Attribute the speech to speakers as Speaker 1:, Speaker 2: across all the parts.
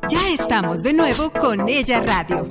Speaker 1: Ya estamos de nuevo con Ella Radio.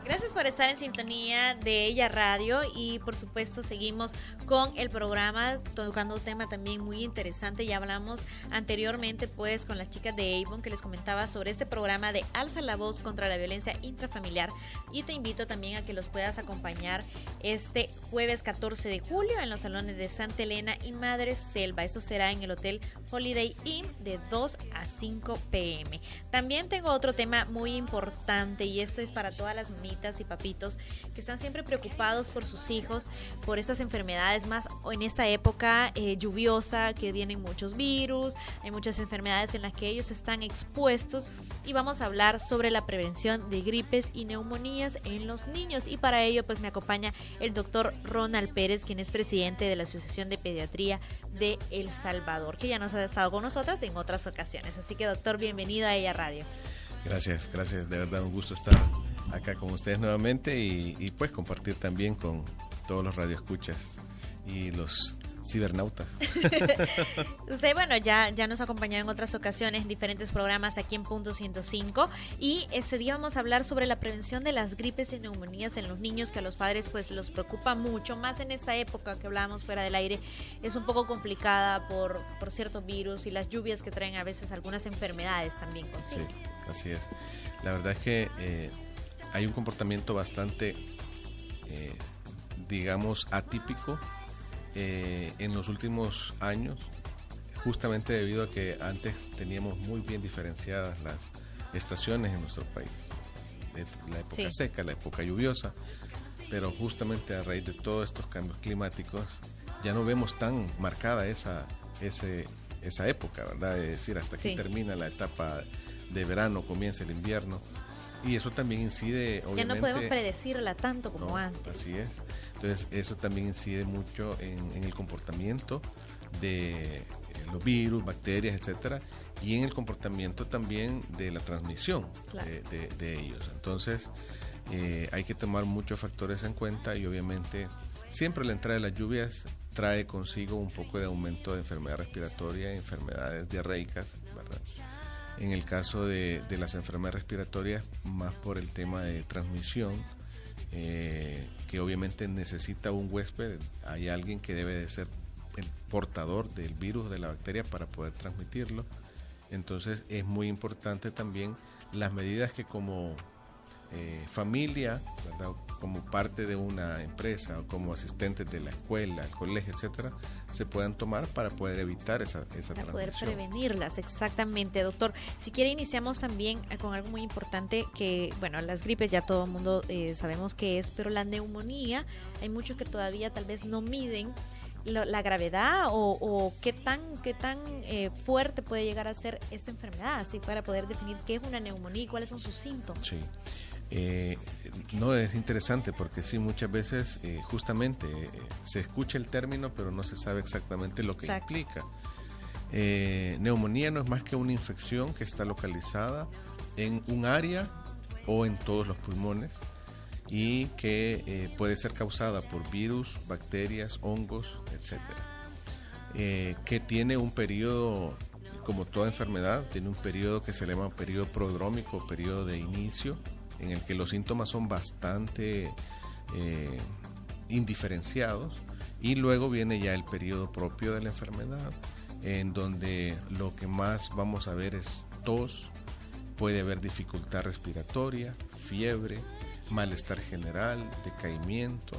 Speaker 2: Gracias por estar en sintonía de Ella Radio y por supuesto seguimos con el programa tocando un tema también muy interesante. Ya hablamos anteriormente pues con las chicas de Avon que les comentaba sobre este programa de Alza la Voz contra la Violencia Intrafamiliar y te invito también a que los puedas acompañar este jueves 14 de julio en los salones de Santa Elena y Madre Selva. Esto será en el Hotel Holiday Inn de 2 a 5 p.m. También tengo otro tema muy importante y esto es para todas las mamitas y papitos que están siempre preocupados por sus hijos, por estas enfermedades, más en esta época lluviosa, que vienen muchos virus, hay muchas enfermedades en las que ellos están expuestos y vamos a hablar sobre la prevención de gripes y neumonías en los niños y para ello pues me acompaña el doctor Ronald Pérez, quien es presidente de la Asociación de Pediatría de El Salvador, que ya nos ha estado con nosotras en otras ocasiones. Así que doctor, bienvenido a Ella Radio.
Speaker 3: Gracias, de verdad un gusto estar acá con ustedes nuevamente y pues compartir también con todos los radioescuchas y los cibernautas.
Speaker 2: Usted, bueno, ya nos ha acompañado en otras ocasiones en diferentes programas aquí en Punto 105 y este día vamos a hablar sobre la prevención de las gripes y neumonías en los niños, que a los padres pues los preocupa mucho, más en esta época que hablábamos fuera del aire, es un poco complicada por ciertos virus y las lluvias que traen a veces algunas enfermedades también consigo.
Speaker 3: Sí, así es. La verdad es que hay un comportamiento bastante, digamos, atípico en los últimos años, justamente debido a que antes teníamos muy bien diferenciadas las estaciones en nuestro país, la época seca, la época lluviosa, pero justamente a raíz de todos estos cambios climáticos ya no vemos tan marcada esa época, ¿verdad? Es decir, hasta que termina la etapa de verano, comienza el invierno. Y eso también incide, obviamente...
Speaker 2: Ya no podemos predecirla tanto como antes.
Speaker 3: Así es. Entonces, eso también incide mucho en el comportamiento de los virus, bacterias, etcétera, y en el comportamiento también de la transmisión de ellos. Entonces, hay que tomar muchos factores en cuenta y obviamente siempre la entrada de las lluvias trae consigo un poco de aumento de enfermedad respiratoria, enfermedades diarreicas, ¿verdad? En el caso de las enfermedades respiratorias, más por el tema de transmisión, que obviamente necesita un huésped, hay alguien que debe de ser el portador del virus, de la bacteria, para poder transmitirlo. Entonces es muy importante también las medidas que como familia, ¿verdad?, como parte de una empresa o como asistentes de la escuela, el colegio, etcétera, se puedan tomar para poder evitar esa transmisión.
Speaker 2: Para poder prevenirlas, exactamente, doctor. Si quiere iniciamos también con algo muy importante que, bueno, las gripes ya todo el mundo sabemos qué es, pero la neumonía, hay muchos que todavía tal vez no miden la gravedad o qué tan fuerte puede llegar a ser esta enfermedad, así para poder definir qué es una neumonía y cuáles son sus síntomas.
Speaker 3: Sí. No, es interesante porque sí, muchas veces justamente se escucha el término pero no se sabe exactamente lo que implica. Neumonía no es más que una infección que está localizada en un área o en todos los pulmones y que puede ser causada por virus, bacterias, hongos, etcétera, que tiene un periodo, como toda enfermedad, tiene un periodo que se llama periodo prodrómico, periodo de inicio, en el que los síntomas son bastante indiferenciados y luego viene ya el periodo propio de la enfermedad, en donde lo que más vamos a ver es tos, puede haber dificultad respiratoria, fiebre, malestar general, decaimiento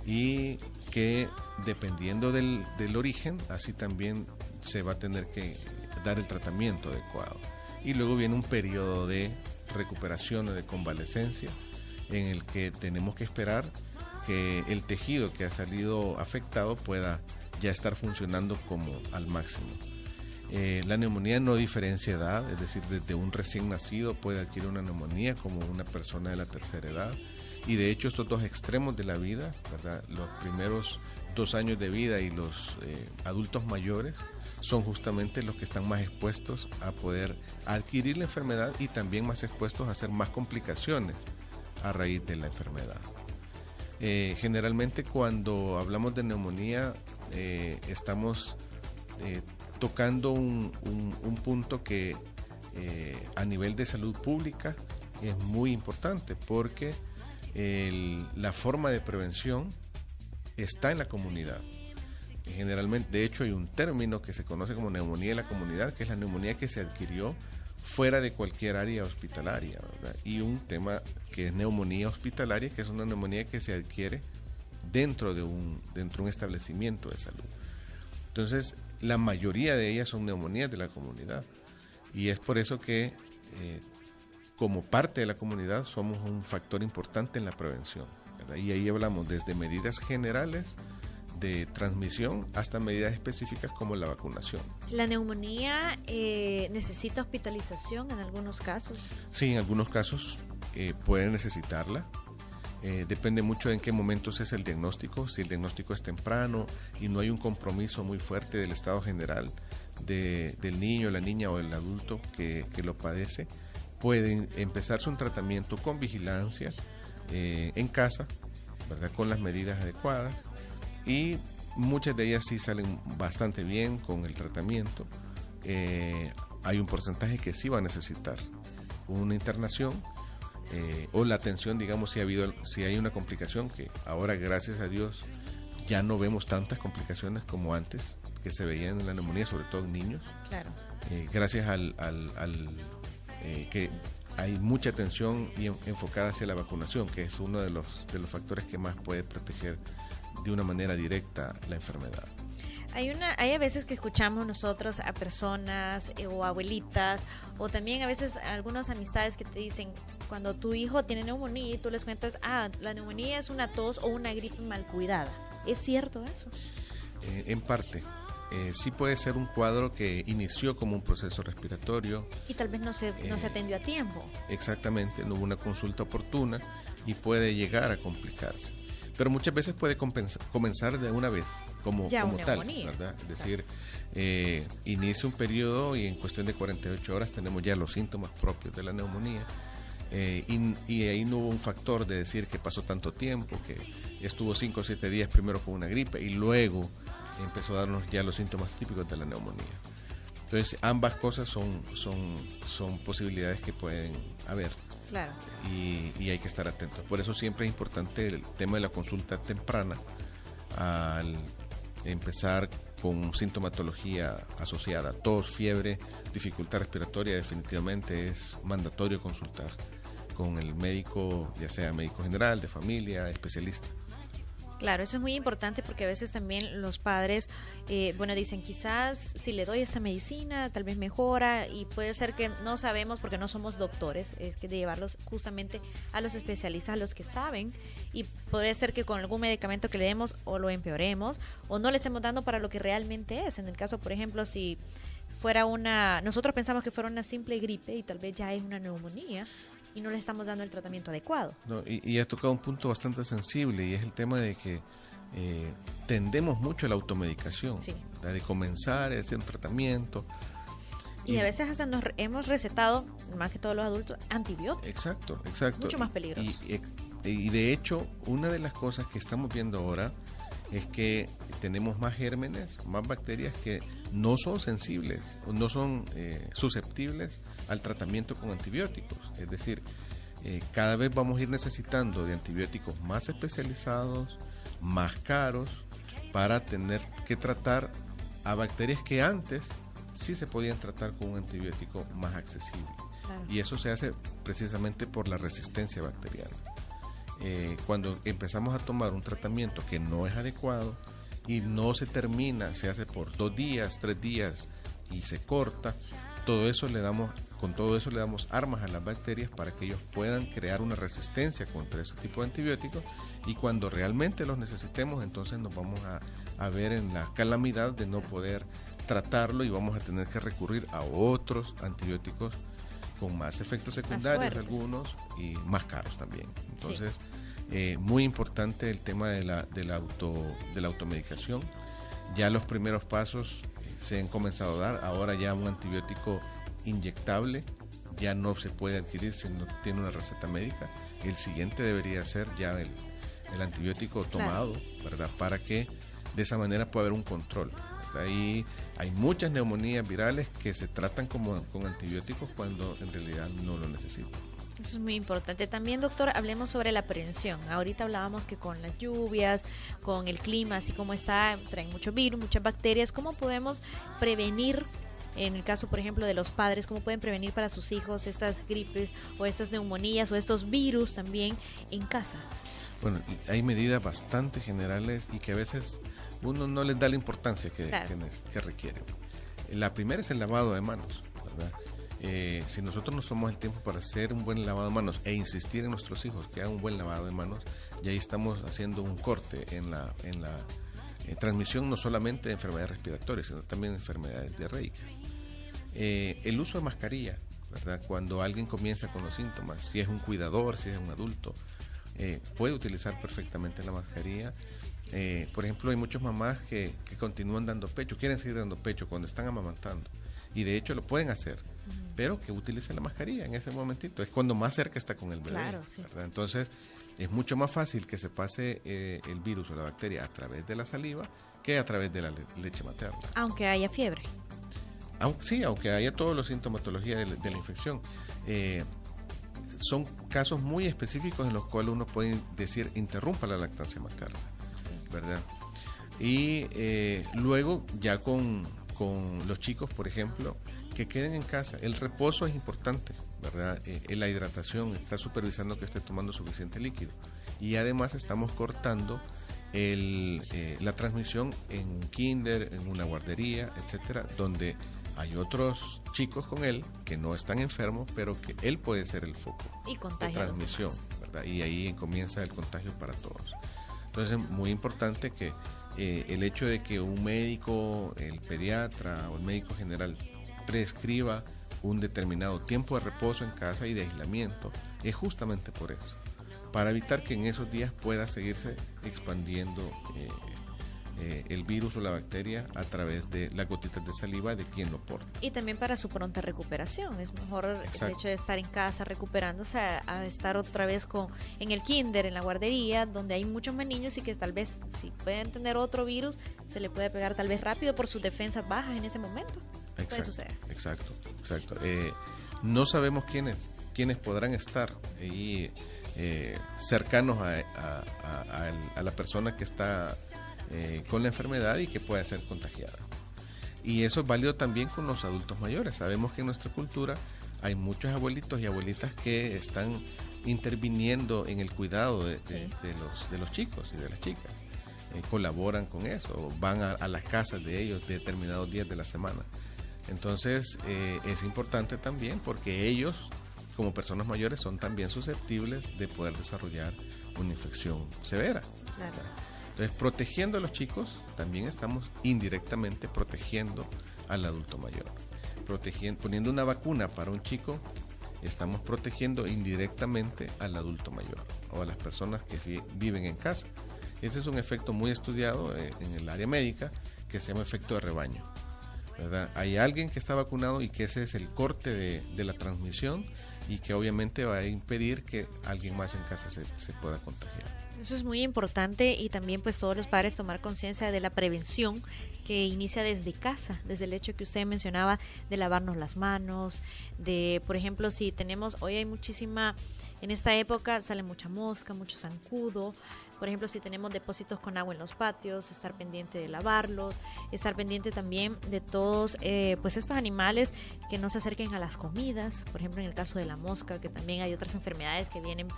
Speaker 3: y que dependiendo del origen, así también se va a tener que dar el tratamiento adecuado. Y luego viene un periodo de recuperación o de convalecencia en el que tenemos que esperar que el tejido que ha salido afectado pueda ya estar funcionando como al máximo. La neumonía no diferencia edad, es decir, desde un recién nacido puede adquirir una neumonía como una persona de la tercera edad, y de hecho estos dos extremos de la vida, ¿verdad?, los primeros 2 años de vida y los adultos mayores son justamente los que están más expuestos a poder adquirir la enfermedad y también más expuestos a hacer más complicaciones a raíz de la enfermedad. Generalmente cuando hablamos de neumonía estamos tocando un punto que a nivel de salud pública es muy importante, porque la forma de prevención está en la comunidad. Generalmente, de hecho, hay un término que se conoce como neumonía de la comunidad, que es la neumonía que se adquirió fuera de cualquier área hospitalaria, ¿verdad? Y un tema que es neumonía hospitalaria, que es una neumonía que se adquiere dentro de un establecimiento de salud. Entonces, la mayoría de ellas son neumonías de la comunidad, y es por eso que como parte de la comunidad somos un factor importante en la prevención, ¿verdad? Y ahí hablamos desde medidas generales de transmisión hasta medidas específicas como la vacunación.
Speaker 2: ¿La neumonía necesita hospitalización en algunos casos?
Speaker 3: Sí, en algunos casos pueden necesitarla. Depende mucho de en qué momentos es el diagnóstico. Si el diagnóstico es temprano y no hay un compromiso muy fuerte del estado general del niño, la niña o el adulto que lo padece, pueden empezarse un tratamiento con vigilancia en casa, ¿verdad? Con las medidas adecuadas, y muchas de ellas sí salen bastante bien con el tratamiento. Hay un porcentaje que sí va a necesitar una internación o la atención, digamos, si hay una complicación, que ahora, gracias a Dios, ya no vemos tantas complicaciones como antes que se veían en la neumonía, sobre todo en niños.
Speaker 2: Claro.
Speaker 3: Gracias que hay mucha atención enfocada hacia la vacunación, que es uno de los factores que más puede proteger de una manera directa la enfermedad.
Speaker 2: Hay a veces que escuchamos nosotros a personas o abuelitas, o también a veces algunas amistades que te dicen, cuando tu hijo tiene neumonía y tú les cuentas, la neumonía es una tos o una gripe mal cuidada. ¿Es cierto eso?
Speaker 3: En parte. Sí puede ser un cuadro que inició como un proceso respiratorio.
Speaker 2: Y tal vez no se atendió a tiempo.
Speaker 3: Exactamente, no hubo una consulta oportuna y puede llegar a complicarse. Pero muchas veces puede comenzar de una vez, como tal, ¿verdad? Es decir, inicia un periodo y en cuestión de 48 horas tenemos ya los síntomas propios de la neumonía. Y ahí no hubo un factor de decir que pasó tanto tiempo, que estuvo 5 o 7 días primero con una gripe y luego empezó a darnos ya los síntomas típicos de la neumonía. Entonces, ambas cosas son posibilidades que pueden haber.
Speaker 2: Claro.
Speaker 3: Y hay que estar atentos. Por eso siempre es importante el tema de la consulta temprana. Al empezar con sintomatología asociada, tos, fiebre, dificultad respiratoria, definitivamente es mandatorio consultar con el médico, ya sea médico general, de familia, especialista.
Speaker 2: Claro, eso es muy importante, porque a veces también los padres, dicen, quizás si le doy esta medicina, tal vez mejora, y puede ser que no sabemos porque no somos doctores, es que de llevarlos justamente a los especialistas, a los que saben, y puede ser que con algún medicamento que le demos o lo empeoremos o no le estemos dando para lo que realmente es. En el caso, por ejemplo, si fuera nosotros pensamos que fuera una simple gripe y tal vez ya es una neumonía, y no le estamos dando el tratamiento adecuado.
Speaker 3: No, y ha tocado un punto bastante sensible, y es el tema de que tendemos mucho a la automedicación,
Speaker 2: sí,
Speaker 3: de comenzar a hacer un tratamiento.
Speaker 2: Y a veces hasta nos hemos recetado, más que todos los adultos, antibióticos.
Speaker 3: Exacto.
Speaker 2: Mucho más peligroso.
Speaker 3: Y de hecho, una de las cosas que estamos viendo ahora es que tenemos más gérmenes, más bacterias que no son sensibles o no son susceptibles al tratamiento con antibióticos. Es decir, cada vez vamos a ir necesitando de antibióticos más especializados, más caros, para tener que tratar a bacterias que antes sí se podían tratar con un antibiótico más accesible. Claro. Y eso se hace precisamente por la resistencia bacteriana. Cuando empezamos a tomar un tratamiento que no es adecuado y no se termina, se hace por 2 días, 3 días y se corta, con todo eso le damos armas a las bacterias para que ellos puedan crear una resistencia contra ese tipo de antibióticos, y cuando realmente los necesitemos, entonces nos vamos a ver en la calamidad de no poder tratarlo y vamos a tener que recurrir a otros antibióticos con más efectos secundarios algunos y más caros también. Entonces, muy importante el tema de la automedicación. Ya los primeros pasos se han comenzado a dar. Ahora ya un antibiótico inyectable ya no se puede adquirir si no tiene una receta médica. El siguiente debería ser ya el antibiótico tomado, claro, ¿verdad? Para que de esa manera pueda haber un control, ¿verdad? ¿verdad? Y hay muchas neumonías virales que se tratan con antibióticos cuando en realidad no lo necesitan.
Speaker 2: Eso es muy importante. También, doctor, hablemos sobre la prevención. Ahorita hablábamos que con las lluvias, con el clima, así como está, traen mucho virus, muchas bacterias. ¿Cómo podemos prevenir, en el caso, por ejemplo, de los padres, cómo pueden prevenir para sus hijos estas gripes o estas neumonías o estos virus también en casa?
Speaker 3: Bueno, hay medidas bastante generales y que a veces uno no les da la importancia que requieren. La primera es el lavado de manos, ¿verdad? Si nosotros nos tomamos el tiempo para hacer un buen lavado de manos e insistir en nuestros hijos que hagan un buen lavado de manos, ya ahí estamos haciendo un corte en la transmisión no solamente de enfermedades respiratorias, sino también de enfermedades diarreicas. El uso de mascarilla, ¿verdad? Cuando alguien comienza con los síntomas, si es un cuidador, si es un adulto, puede utilizar perfectamente la mascarilla. Por ejemplo, hay muchas mamás que continúan dando pecho, quieren seguir dando pecho cuando están amamantando, y de hecho lo pueden hacer, pero que utilicen la mascarilla en ese momentito, es cuando más cerca está con el bebé,
Speaker 2: claro, sí.
Speaker 3: ¿verdad? Entonces es mucho más fácil que se pase el virus o la bacteria a través de la saliva que a través de la leche materna.
Speaker 2: Aunque haya fiebre.
Speaker 3: Aunque haya todos los sintomatología de la infección. Son casos muy específicos en los cuales uno puede decir interrumpa la lactancia materna, ¿verdad? Y luego ya con los chicos, por ejemplo, que queden en casa. El reposo es importante, ¿verdad? La hidratación, está supervisando que esté tomando suficiente líquido. Y además estamos cortando la transmisión en un kinder, en una guardería, etcétera, donde hay otros chicos con él que no están enfermos, pero que él puede ser el foco de transmisión, ¿verdad? Y ahí comienza el contagio para todos. Entonces es muy importante que el hecho de que un médico, el pediatra o el médico general prescriba un determinado tiempo de reposo en casa y de aislamiento es justamente por eso, para evitar que en esos días pueda seguirse expandiendo el virus o la bacteria a través de las gotitas de saliva de quien lo porta.
Speaker 2: Y también para su pronta recuperación. Es mejor
Speaker 3: Exacto.
Speaker 2: El hecho de estar en casa recuperándose a estar otra vez en el kinder, en la guardería, donde hay muchos más niños y que tal vez si pueden tener otro virus, se le puede pegar tal vez rápido por sus defensas bajas en ese momento.
Speaker 3: Exacto,
Speaker 2: puede suceder.
Speaker 3: Exacto. No sabemos quiénes podrán estar ahí cercanos a la persona que está con la enfermedad y que puede ser contagiada. Y eso es válido también con los adultos mayores. Sabemos que en nuestra cultura hay muchos abuelitos y abuelitas que están interviniendo en el cuidado de los chicos y de las chicas. Colaboran con eso, van a las casas de ellos determinados días de la semana. Entonces es importante también porque ellos, como personas mayores, son también susceptibles de poder desarrollar una infección severa.
Speaker 2: Claro.
Speaker 3: Entonces, protegiendo a los chicos, también estamos indirectamente protegiendo al adulto mayor. Poniendo una vacuna para un chico, estamos protegiendo indirectamente al adulto mayor o a las personas que viven en casa. Ese es un efecto muy estudiado en el área médica que se llama efecto de rebaño, ¿verdad? Hay alguien que está vacunado y que ese es el corte de la transmisión y que obviamente va a impedir que alguien más en casa se pueda contagiar.
Speaker 2: Eso es muy importante y también pues todos los padres tomar conciencia de la prevención que inicia desde casa, desde el hecho que usted mencionaba de lavarnos las manos, de por ejemplo si tenemos, hoy hay muchísima, en esta época sale mucha mosca, mucho zancudo, por ejemplo si tenemos depósitos con agua en los patios, estar pendiente de lavarlos, estar pendiente también de todos pues estos animales que no se acerquen a las comidas, por ejemplo en el caso de la mosca, que también hay otras enfermedades que vienen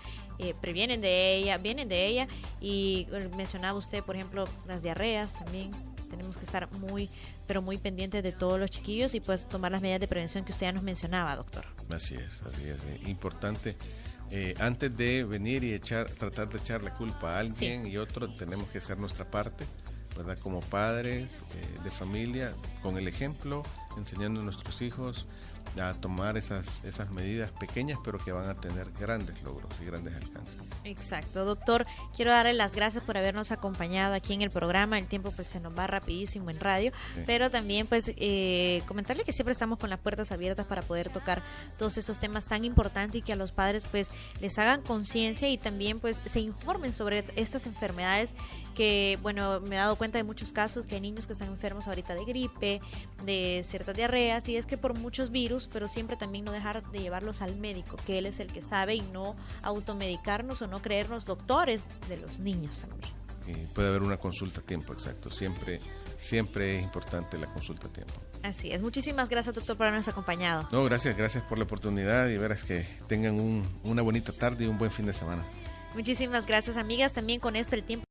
Speaker 2: de ella y mencionaba usted por ejemplo las diarreas también. Tenemos que estar muy pendientes de todos los chiquillos y pues tomar las medidas de prevención que usted ya nos mencionaba, doctor.
Speaker 3: Así es. Importante. Antes de venir y tratar de echar la culpa a alguien y otro, tenemos que hacer nuestra parte, ¿verdad? Como padres de familia, con el ejemplo, enseñando a nuestros hijos a tomar esas medidas pequeñas, pero que van a tener grandes logros y grandes alcances.
Speaker 2: Exacto, doctor, quiero darle las gracias por habernos acompañado aquí en el programa. El tiempo pues se nos va rapidísimo en radio, sí. Pero también pues comentarle que siempre estamos con las puertas abiertas para poder tocar todos esos temas tan importantes y que a los padres pues les hagan conciencia y también pues se informen sobre estas enfermedades que, bueno, me he dado cuenta de muchos casos que hay niños que están enfermos ahorita de gripe, de ciertas diarreas, y es que por muchos virus, pero siempre también no dejar de llevarlos al médico, que él es el que sabe, y no automedicarnos o no creernos doctores de los niños también.
Speaker 3: Puede haber una consulta a tiempo, exacto. Siempre es importante la consulta a tiempo.
Speaker 2: Así es. Muchísimas gracias, doctor, por habernos acompañado.
Speaker 3: No, gracias por la oportunidad y verás que tengan una bonita tarde y un buen fin de semana.
Speaker 2: Muchísimas gracias, amigas. También con esto el tiempo